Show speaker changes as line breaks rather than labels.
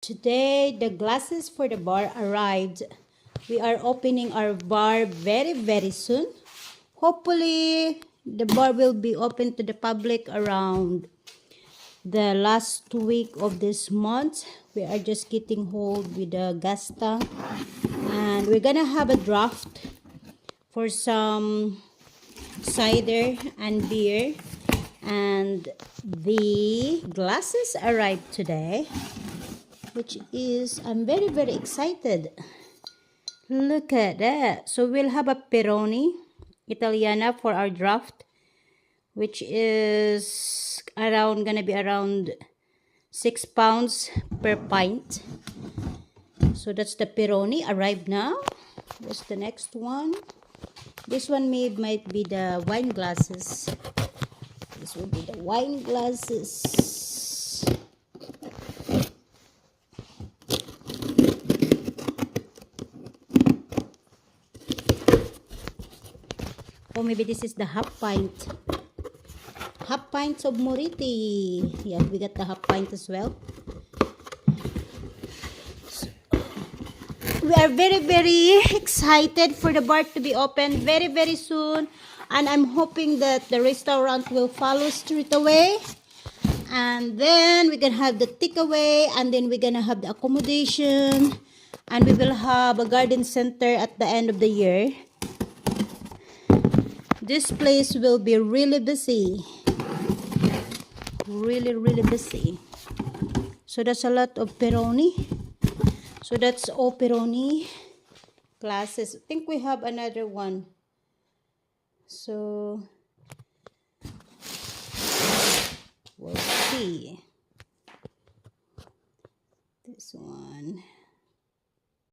Today, the glasses for the bar arrived. We are opening our bar very, very soon. Hopefully, the bar will be open to the public around the last week of this month. We are just getting hold with the gas tank. And we're gonna have a draft for some cider and beer. And the glasses arrived today, which is, I'm very, very excited. Look at that. So we'll have a Peroni Italiana for our draft, which is gonna be around 6 pounds per pint. So that's the Peroni arrived now. What's the next one? This one might be the wine glasses. This will be the wine glasses. Or maybe this is the half pint. Half pints of Moriti. Yeah, we got the half pint as well. So, we are very, very excited for the bar to be open very, very soon. And I'm hoping that the restaurant will follow straight away. And then we can have the takeaway. And then we're gonna have the accommodation. And we will have a garden center at the end of the year. This place will be really busy. Really, really busy. So that's a lot of Peroni. So that's all Peroni glasses. I think we have another one. So we'll see. This one.